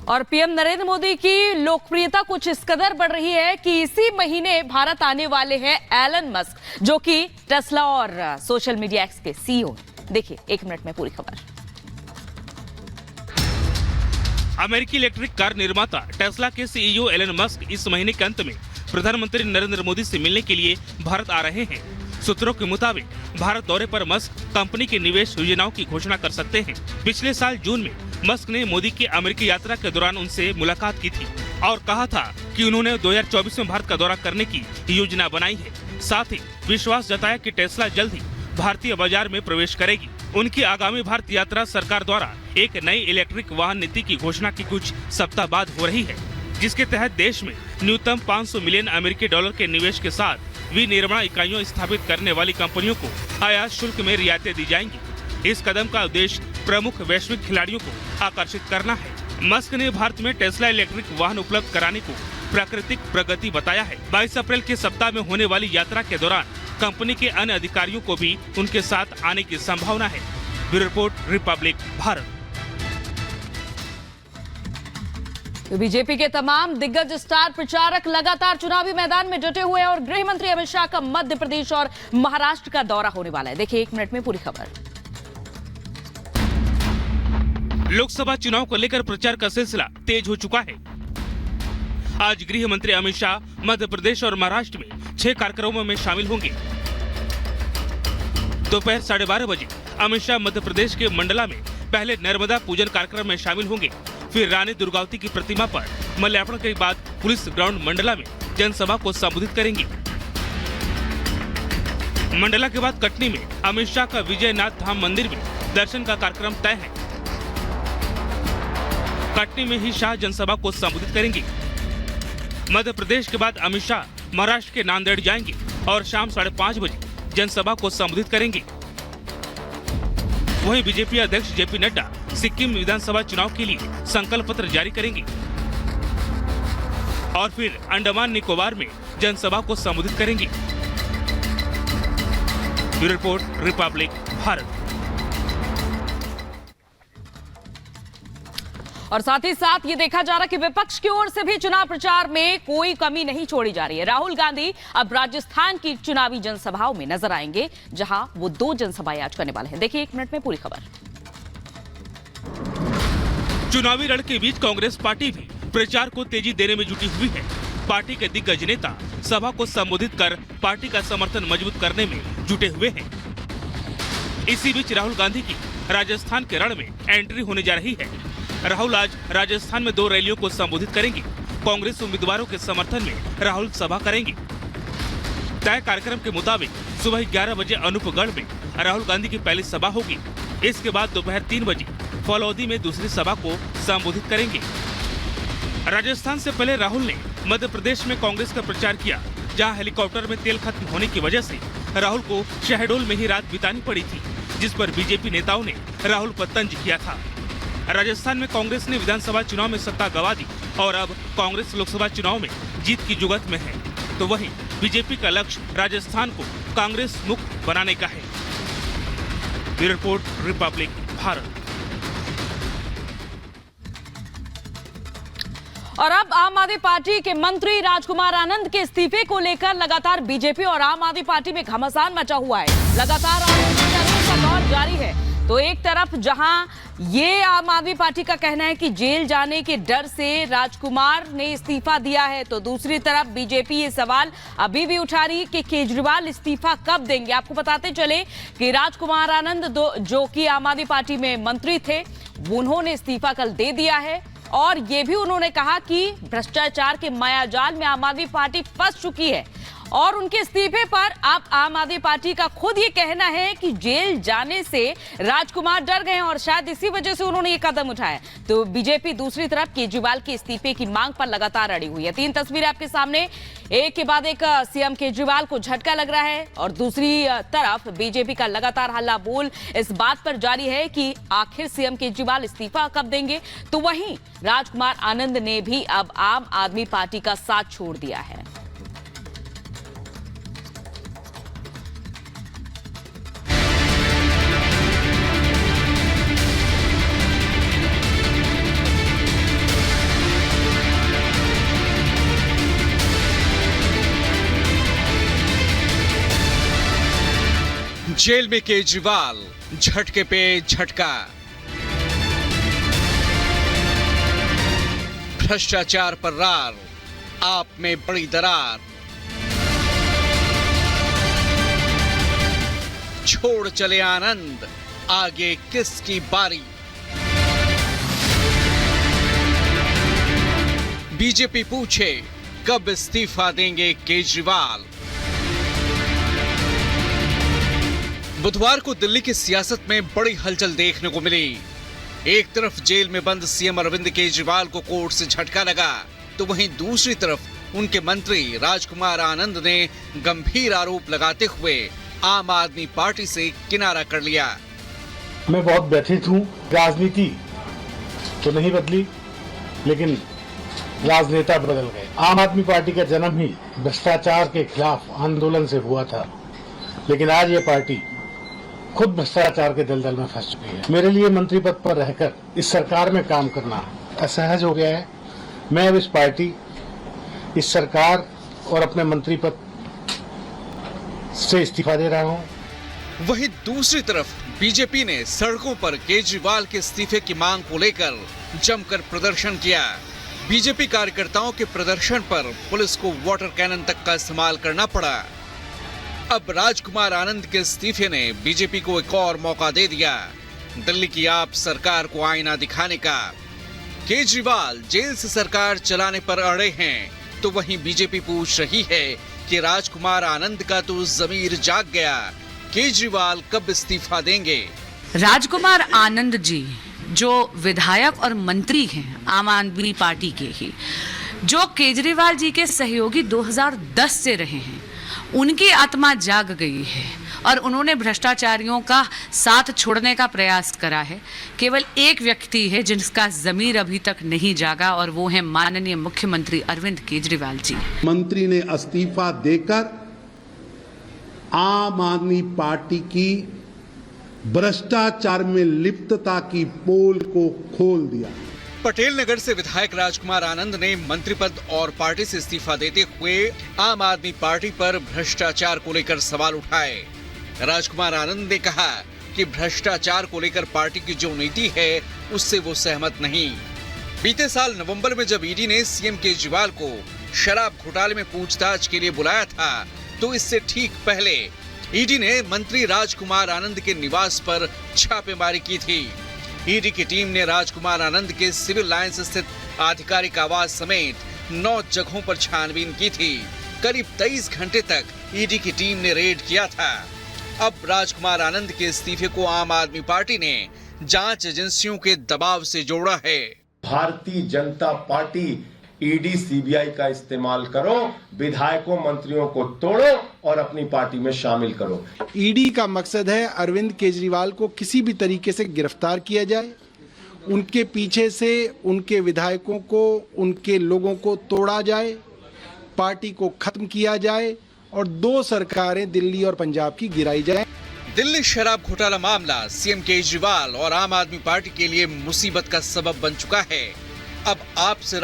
और पीएम नरेंद्र मोदी की लोकप्रियता कुछ इस कदर बढ़ रही है कि इसी महीने भारत आने वाले हैं एलन मस्क, जो कि टेस्ला और सोशल मीडिया एक्स के सीईओ। देखिए 1 मिनट में पूरी खबर। अमेरिकी इलेक्ट्रिक कार निर्माता टेस्ला के सीईओ एलन मस्क इस महीने के अंत में प्रधानमंत्री नरेंद्र मोदी से मिलने के लिए भारत आ रहे हैं। सूत्रों के मुताबिक भारत दौरे पर मस्क कंपनी के निवेश योजनाओं की घोषणा कर सकते हैं। पिछले साल जून में मस्क ने मोदी की अमेरिकी यात्रा के दौरान उनसे मुलाकात की थी और कहा था कि उन्होंने 2024 में भारत का दौरा करने की योजना बनाई है। साथ ही विश्वास जताया कि टेस्ला जल्द ही भारतीय बाजार में प्रवेश करेगी। उनकी आगामी भारत यात्रा सरकार द्वारा एक नई इलेक्ट्रिक वाहन नीति की घोषणा की कुछ सप्ताह बाद हो रही है, जिसके तहत देश में न्यूनतम 500 मिलियन अमेरिकी डॉलर के निवेश के साथ विनिर्माण इकाइयों स्थापित करने वाली कंपनियों को आयात शुल्क में रियायतें दी जाएंगी। इस कदम का उद्देश्य प्रमुख वैश्विक खिलाड़ियों को आकर्षित करना है। मस्क ने भारत में टेस्ला इलेक्ट्रिक वाहन उपलब्ध कराने को प्राकृतिक प्रगति बताया है। 22 अप्रैल के सप्ताह में होने वाली यात्रा के दौरान कंपनी के अन्य अधिकारियों को भी उनके साथ आने की संभावना है। Bureau report, Republic Bharat. तो बीजेपी के तमाम दिग्गज स्टार प्रचारक लगातार चुनावी मैदान में जुटे हुए हैं और गृह मंत्री अमित शाह का मध्य प्रदेश और महाराष्ट्र का दौरा होने वाला है। देखिए 1 मिनट में पूरी खबर। लोकसभा चुनाव को लेकर प्रचार का सिलसिला तेज हो चुका है। आज गृह मंत्री अमित शाह मध्य प्रदेश और महाराष्ट्र में 6 कार्यक्रमों में शामिल होंगे। दोपहर 12:30 बजे अमित शाह मध्य प्रदेश के मंडला में पहले नर्मदा पूजन कार्यक्रम में शामिल होंगे। फिर रानी दुर्गावती की प्रतिमा पर माल्यार्पण के बाद पुलिस ग्राउंड मंडला में जनसभा को संबोधित करेंगे। मंडला के बाद कटनी में अमित शाह का विजयनाथ धाम मंदिर में दर्शन का कार्यक्रम तय है। कटनी में ही शाह जनसभा को संबोधित करेंगे। मध्य प्रदेश के बाद अमित शाह महाराष्ट्र के नांदेड़ जाएंगे और शाम 5:30 बजे जनसभा को संबोधित करेंगे। वहीं बीजेपी अध्यक्ष जेपी नड्डा सिक्किम विधानसभा चुनाव के लिए संकल्प पत्र जारी करेंगे और फिर अंडमान निकोबार में जनसभा को संबोधित करेंगे। Bureau report, Republic Bharat. और साथ ही साथ ये देखा जा रहा है कि विपक्ष की ओर से भी चुनाव प्रचार में कोई कमी नहीं छोड़ी जा रही है। राहुल गांधी अब राजस्थान की चुनावी जनसभाओं में नजर आएंगे, जहां वो 2 जनसभाएं आज करने वाले हैं। देखिए 1 मिनट में पूरी खबर। चुनावी रण के बीच कांग्रेस पार्टी भी प्रचार को तेजी देने में जुटी हुई है। पार्टी के दिग्गज नेता सभा को संबोधित कर पार्टी का समर्थन मजबूत करने में जुटे हुए हैं। इसी बीच राहुल गांधी की राजस्थान के रण में एंट्री होने जा रही है। राहुल आज राजस्थान में 2 रैलियों को संबोधित करेंगे। कांग्रेस उम्मीदवारों के समर्थन में राहुल सभा करेंगे। तय कार्यक्रम के मुताबिक सुबह 11 बजे अनूपगढ़ में राहुल गांधी की पहली सभा होगी। इसके बाद दोपहर 3 बजे फलौदी में दूसरी सभा को संबोधित करेंगे। राजस्थान से पहले राहुल ने मध्य प्रदेश में कांग्रेस का प्रचार किया, जहां हेलीकॉप्टर में तेल खत्म होने की वजह से राहुल को शहडोल में ही रात बितानी पड़ी थी, जिस पर बीजेपी नेताओं ने राहुल पर तंज किया था। राजस्थान में कांग्रेस ने विधानसभा चुनाव में सत्ता गंवा दी और अब कांग्रेस लोकसभा चुनाव में जीत की जुगत में है। तो वहीं बीजेपी का लक्ष्य राजस्थान को कांग्रेस मुक्त बनाने का है। Bureau report, Republic Bharat. और अब आम आदमी पार्टी के मंत्री राजकुमार आनंद के इस्तीफे को लेकर लगातार बीजेपी और आम आदमी पार्टी में घमासान मचा हुआ है। लगातार आरोप का दौर जारी है। तो एक तरफ जहां ये आम आदमी पार्टी का कहना है कि जेल जाने के डर से राजकुमार ने इस्तीफा दिया है, तो दूसरी तरफ बीजेपी ये सवाल अभी भी उठा रही है कि केजरीवाल इस्तीफा कब देंगे। आपको बताते चले कि राजकुमार आनंद जो कि आम आदमी पार्टी में मंत्री थे, उन्होंने इस्तीफा कल दे दिया है और ये भी उन्होंने कहा कि भ्रष्टाचार के मायाजाल में आम आदमी पार्टी फंस चुकी है। और उनके इस्तीफे पर अब आम आदमी पार्टी का खुद ये कहना है कि जेल जाने से राजकुमार डर गए और शायद इसी वजह से उन्होंने ये कदम उठाया। तो बीजेपी दूसरी तरफ केजरीवाल के इस्तीफे की मांग पर लगातार अड़ी हुई है। 3 तस्वीरें आपके सामने, एक के बाद एक सीएम केजरीवाल को झटका लग रहा है और दूसरी तरफ बीजेपी का लगातार हल्ला बोल इस बात पर जारी है कि आखिर सीएम केजरीवाल इस्तीफा कब देंगे। तो वहीं राजकुमार आनंद ने भी अब आम आदमी पार्टी का साथ छोड़ दिया है। जेल में केजरीवाल, झटके पे झटका। भ्रष्टाचार पर रार, आप में बड़ी दरार। छोड़ चले आनंद, आगे किसकी बारी। बीजेपी पूछे कब इस्तीफा देंगे केजरीवाल। बुधवार को दिल्ली की सियासत में बड़ी हलचल देखने को मिली। एक तरफ जेल में बंद सीएम अरविंद केजरीवाल को कोर्ट से झटका लगा, तो वहीं दूसरी तरफ उनके मंत्री राजकुमार आनंद ने गंभीर आरोप लगाते हुए आम आदमी पार्टी से किनारा कर लिया। मैं बहुत व्यथित हूँ। राजनीति तो नहीं बदली, लेकिन राजनेता बदल गए। आम आदमी पार्टी का जन्म ही भ्रष्टाचार के खिलाफ आंदोलन से हुआ था, लेकिन आज ये पार्टी खुद भ्रष्टाचार के दलदल में फंस चुकी है। मेरे लिए मंत्री पद पर रहकर इस सरकार में काम करना असहज हो गया है। मैं अब इस पार्टी, इस सरकार और अपने मंत्री पद से इस्तीफा दे रहा हूं। वहीं दूसरी तरफ बीजेपी ने सड़कों पर केजरीवाल के इस्तीफे की मांग को लेकर जमकर प्रदर्शन किया। बीजेपी कार्यकर्ताओं के प्रदर्शन पर पुलिस को वाटर कैनन तक का इस्तेमाल करना पड़ा। अब राजकुमार आनंद के इस्तीफे ने बीजेपी को एक और मौका दे दिया दिल्ली की आप सरकार को आईना दिखाने का। केजरीवाल जेल से सरकार चलाने पर अड़े हैं, तो वहीं बीजेपी पूछ रही है कि राजकुमार आनंद का तो जमीर जाग गया, केजरीवाल कब इस्तीफा देंगे। राजकुमार आनंद जी जो विधायक और मंत्री हैं आम आदमी पार्टी के ही, जो केजरीवाल जी के सहयोगी 2010 से रहे हैं, उनकी आत्मा जाग गई है और उन्होंने भ्रष्टाचारियों का साथ छोड़ने का प्रयास करा है। केवल एक व्यक्ति है जिसका जमीर अभी तक नहीं जागा, और वो है माननीय मुख्यमंत्री अरविंद केजरीवाल जी। मंत्री ने इस्तीफा देकर आम आदमी पार्टी की भ्रष्टाचार में लिप्तता की पोल को खोल दिया। पटेल नगर से विधायक राजकुमार आनंद ने मंत्री पद और पार्टी से इस्तीफा देते हुए आम आदमी पार्टी पर भ्रष्टाचार को लेकर सवाल उठाए। राजकुमार आनंद ने कहा कि भ्रष्टाचार को लेकर पार्टी की जो नीति है उससे वो सहमत नहीं। बीते साल नवंबर में जब ईडी ने सीएम केजरीवाल को शराब घोटाले में पूछताछ के लिए बुलाया था, तो इससे ठीक पहले ईडी ने मंत्री राजकुमार आनंद के निवास पर छापेमारी की थी। ईडी की टीम ने राजकुमार आनंद के सिविल लाइंस स्थित आधिकारिक आवास समेत 9 जगहों पर छानबीन की थी। करीब 23 घंटे तक ईडी की टीम ने रेड किया था। अब राजकुमार आनंद के इस्तीफे को आम आदमी पार्टी ने जांच एजेंसियों के दबाव से जोड़ा है। Bharatiya Janata party ED CBI का इस्तेमाल करो, विधायकों मंत्रियों को तोड़ो और अपनी पार्टी में शामिल करो। ईडी का मकसद है अरविंद केजरीवाल को किसी भी तरीके से गिरफ्तार किया जाए, उनके पीछे से उनके विधायकों को, उनके लोगों को तोड़ा जाए, पार्टी को खत्म किया जाए और 2 सरकारें दिल्ली और पंजाब की गिराई जाए। दिल्ली शराब घोटाला मामला सीएम केजरीवाल और आम आदमी पार्टी के लिए मुसीबत का सबब बन चुका है। अब आपसे